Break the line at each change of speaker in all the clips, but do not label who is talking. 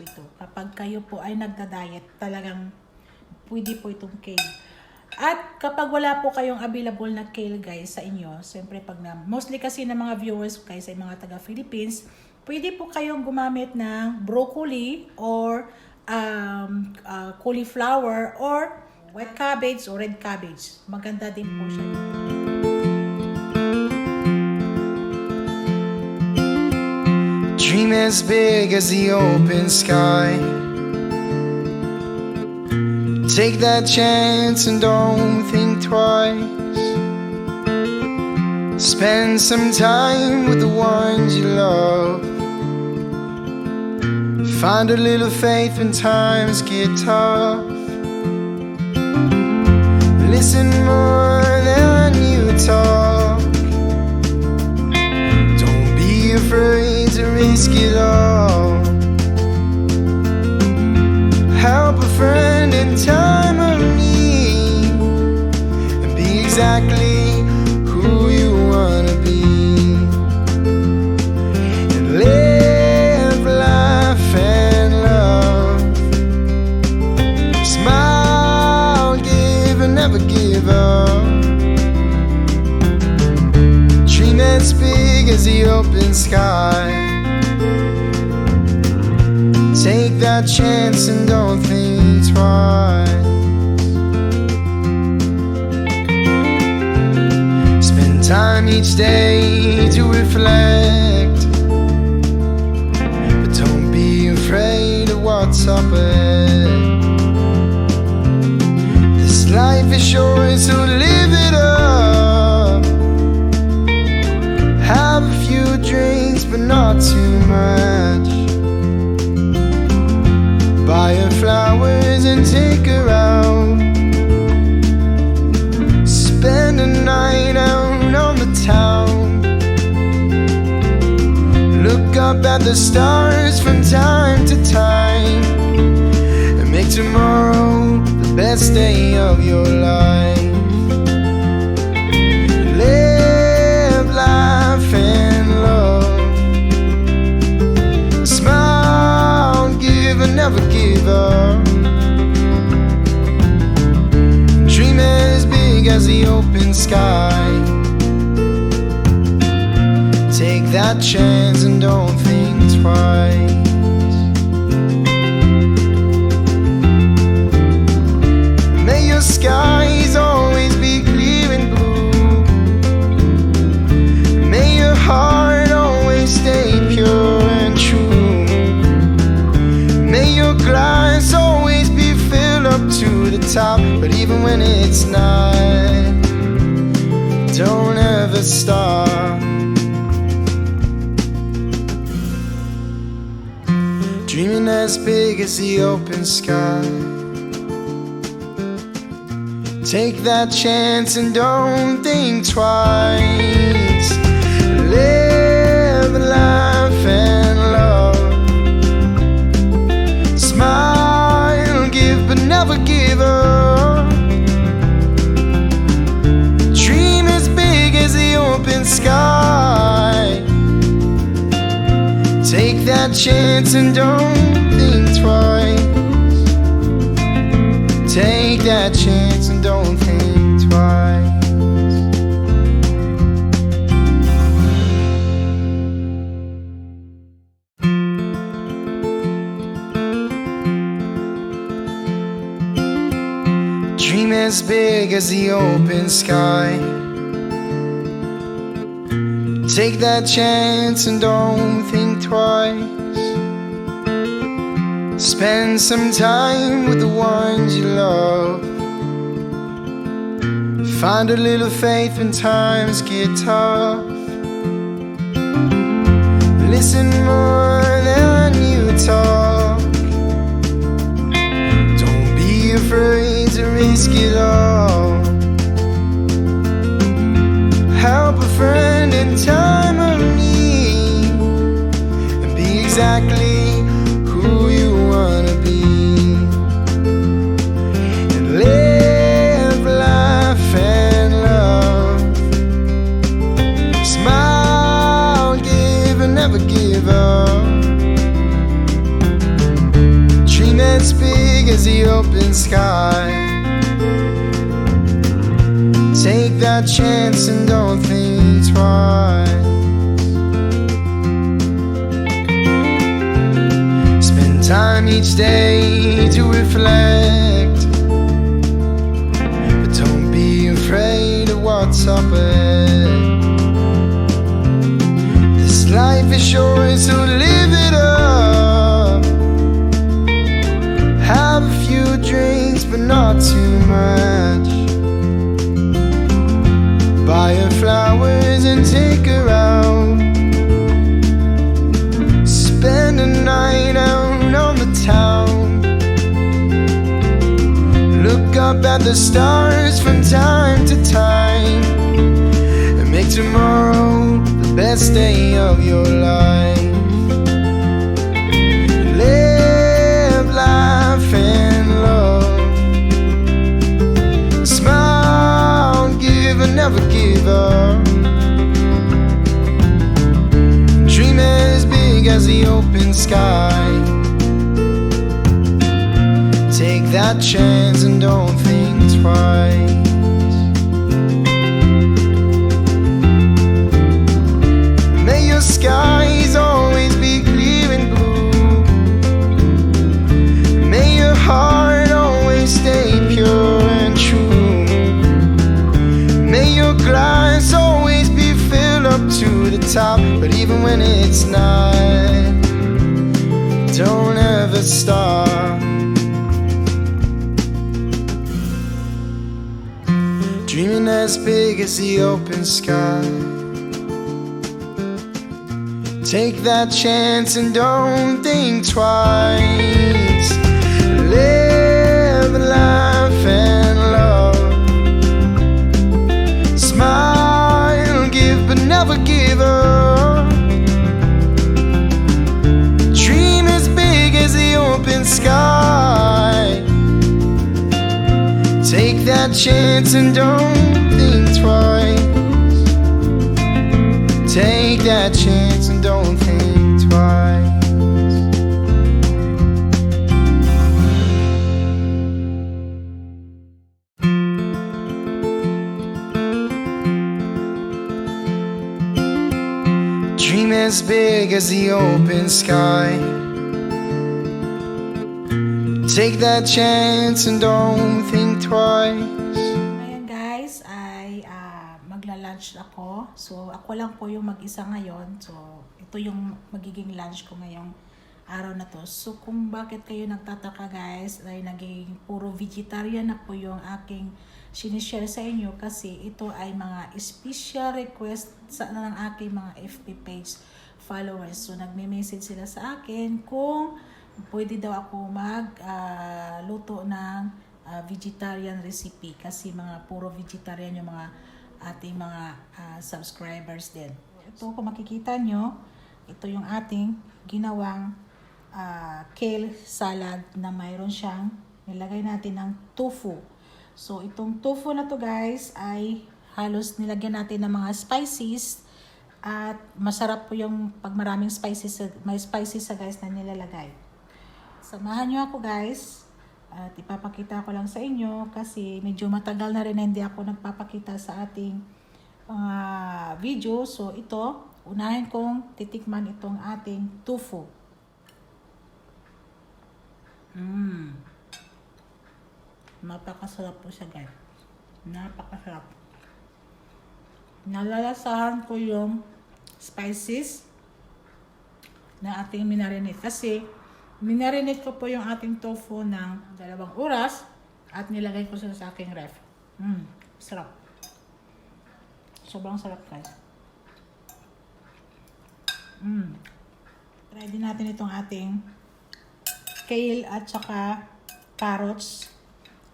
ito. Kapag kayo po ay nagda-diet, talagang pwede po itong kale. At kapag wala po kayong available na kale guys sa inyo, siyempre mostly kasi ng mga viewers guys ay mga taga Philippines, pwede po kayong gumamit ng broccoli or cauliflower or white cabbage or red cabbage. Maganda din po siya.
Dream as big as the open sky. Take that chance and don't think twice. Spend some time with the ones you love. Find a little faith when times get tough. Listen more than you talk. Don't be afraid to risk it all. Help a friend in time of need, and be exactly who you wanna be. And live, laugh, and love. Smile, give, and never give up. Dream as big as the open sky. Take that chance and don't think twice. Spend time each day to reflect, but don't be afraid of what's up ahead. This life is short, so live it up. Have a few drinks, but not too much. Buy her flowers and take her out. Spend a night out on the town. Look up at the stars from time to time, and make tomorrow the best day of your life. Live, laugh, and love. Smile, give, and never give up. Dream as big as the open sky. Take that chance and don't think twice. May your skies always be clear and blue. May your heart always stay pure and true. May your glass always be filled up to the top. But even when it's not, don't ever stop. Dreaming as big as the open sky. Take that chance and don't think twice. Live, laugh, and love. Smile, give, but never give up. Dream as big as the open sky. Take that chance and don't think twice. Take that chance and don't think twice. Dream as big as the open sky. Take that chance and don't think twice. Spend some time with the ones you love. Find a little faith when times get tough. Listen more than you talk. Don't be afraid to risk it all. Help a friend in time of need, and be exactly who you wanna be. And live, laugh, and love. Smile, give, and never give up. the open sky. Take that chance and don't think twice. Spend time each day to reflect, but don't be afraid of what's up ahead. This life is short, so live it up. Have a few drinks, but not too much. Buy her flowers and take her out. Spend a night out on the town. Look up at the stars from time to time, and make tomorrow the best day of your life. Live, laugh, and love. Smile, give, and never give up. Dream as big as the open sky. Take that chance and don't think twice. May your skies always be clear and blue. May your heart always stay pure and true. May your glass always be filled up to the top. But even when it's not, don't ever stop. Dreaming as big as the open sky. Take that chance and don't think twice. Live and laugh and love. Smile, give, but never give up. Dream as big as the open sky. Take that chance and don't think twice. Take that chance and don't think twice. Dream as big as the open sky. Take that chance and don't think twice.
Ayan guys, ay magla-lunch ako. So, ako lang po yung mag-isa ngayon. So, ito yung magiging lunch ko ngayong araw na to. So, kung bakit kayo nagtataka guys, ay naging puro vegetarian na po yung aking sinishare sa inyo. Kasi ito ay mga special request ng aking mga FB page followers. So, nagme-message sila sa akin kung pwede daw ako luto ng vegetarian recipe kasi mga puro vegetarian yung mga ating mga subscribers din. Ito kung makikita nyo, ito yung ating ginawang kale salad na mayroon siyang nilagay natin ng tofu. So itong tofu na to guys ay halos nilagyan natin ng mga spices at masarap po yung pag maraming spices, may spices sa guys na nilalagay. Samahan nyo ako guys at ipapakita ko lang sa inyo kasi medyo matagal na rin na hindi ako nagpapakita sa ating video. So ito, unahin kong titikman itong ating tofu. Napakasarap po siya guys. Napakasarap. Nalalasahan ko yung spices na ating minarinate kasi minarinate ko po yung ating tofu ng 2 oras at nilagay ko sa aking ref. Sarap. Sobrang sarap guys. Try din natin itong ating kale at saka carrots.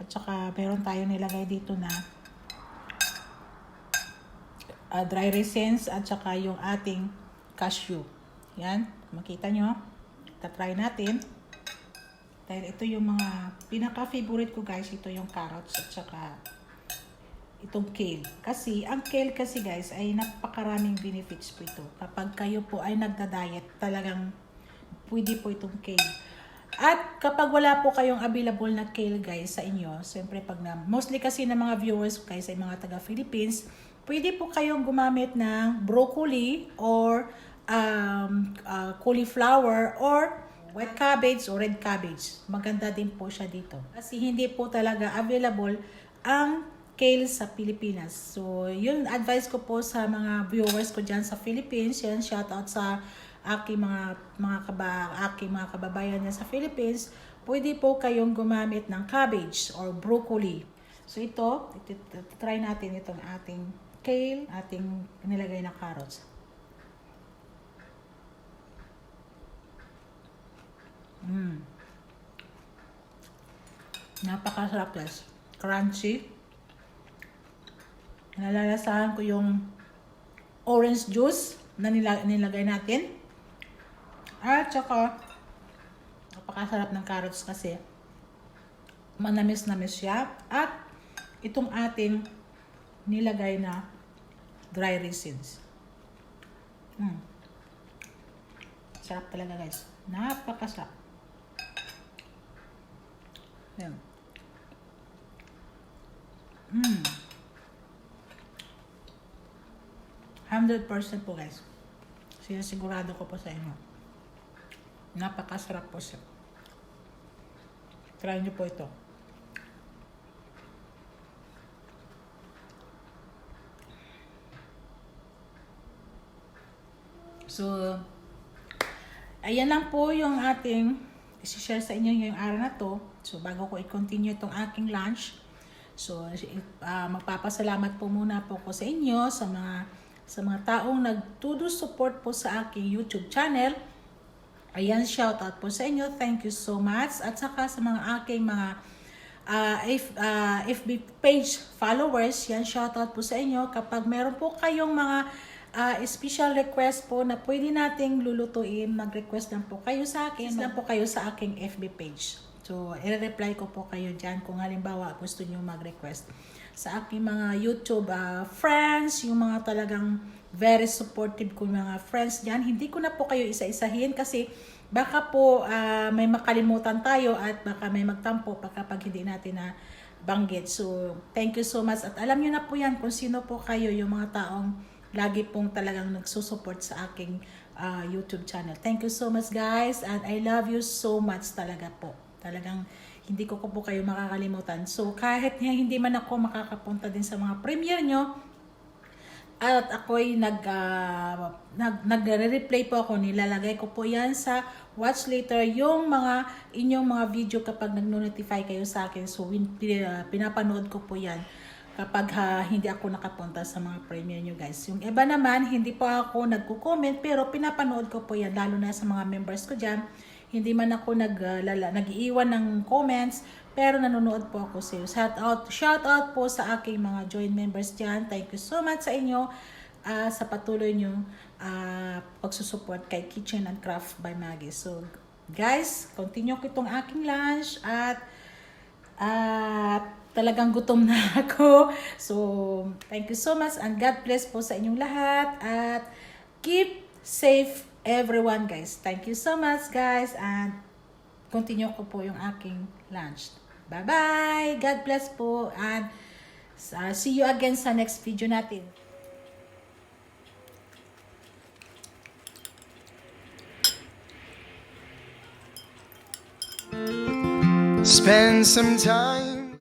At saka meron tayo nilagay dito na dry raisins at saka yung ating cashew. Yan, makita nyo. Tatry natin. Dahil ito yung mga pinaka-favorite ko guys. Ito yung carrots at saka itong kale. Kasi, ang kale kasi guys ay napakaraming benefits po ito. Kapag kayo po ay nagda-diet, talagang pwede po itong kale. At kapag wala po kayong available na kale guys sa inyo, siyempre mostly kasi ng mga viewers guys ay mga taga Philippines, pwede po kayong gumamit ng broccoli or cauliflower or white cabbage or red cabbage. Maganda din po siya dito. Kasi hindi po talaga available ang kale sa Pilipinas. So, yun advice ko po sa mga viewers ko dyan sa Philippines. Yan, shout out sa aking mga kababayan niya sa Philippines. Pwede po kayong gumamit ng cabbage or broccoli. So, ito try natin itong ating kale, ating nilagay na carrots. Napakasarap guys. Crunchy. Nalalasahan ko yung orange juice na nilagay natin. At saka, napakasarap ng carrots kasi manamis-namis siya. At itong ating nilagay na dry raisins. Sarap talaga guys. Napakasarap. Yan. 100% po guys. Sinasigurado ko po sa inyo. Napakasarap po siya. Try nyo po ito. So, ayan lang po yung ating isi-share sa inyo ngayong araw na to. So, bago ko i-continue itong aking lunch, so, magpapasalamat po muna po ko sa inyo, sa mga taong nagtudo support po sa aking YouTube channel. Ayan, shout out po sa inyo. Thank you so much. At saka sa mga aking mga FB page followers, yan, shout out po sa inyo. Kapag meron po kayong mga special request po na pwede nating lulutuin, mag-request lang po kayo sa akin. Lang po kayo sa aking FB page. So, i-reply ko po kayo dyan kung halimbawa gusto nyo mag-request. Sa aking mga YouTube friends, yung mga talagang very supportive ko mga friends dyan. Hindi ko na po kayo isa-isahin kasi baka po may makalimutan tayo at baka may magtampo kapag hindi natin na banggit. So, thank you so much. At alam nyo na po yan kung sino po kayo, yung mga taong lagi pong talagang nagsusupport sa aking YouTube channel. Thank you so much guys and I love you so much talaga po. Talagang hindi ko po kayo makakalimutan. So, kahit hindi man ako makakapunta din sa mga premiere nyo, at ako'y nagre-replay po ako, nilalagay ko po yan sa watch later, yung mga inyong mga video kapag nag-notify kayo sa akin. So, pinapanood ko po yan kapag hindi ako nakapunta sa mga premiere nyo guys. Yung iba naman, hindi po ako nagko-comment, pero pinapanood ko po yan, lalo na sa mga members ko dyan. Hindi man ako nag-iiwan ng comments, pero nanonood po ako sa iyo. Shout out po sa aking mga joint members dyan. Thank you so much sa inyo sa patuloy nyo pagsusupport kay Kitchen and Craft by Maggie. So, guys, continue ko itong aking lunch at talagang gutom na ako. So, thank you so much and God bless po sa inyong lahat at keep safe everyone guys. Thank you so much guys and continue ko po yung aking lunch. Bye bye! God bless po and see you again sa next video natin.
Spend some time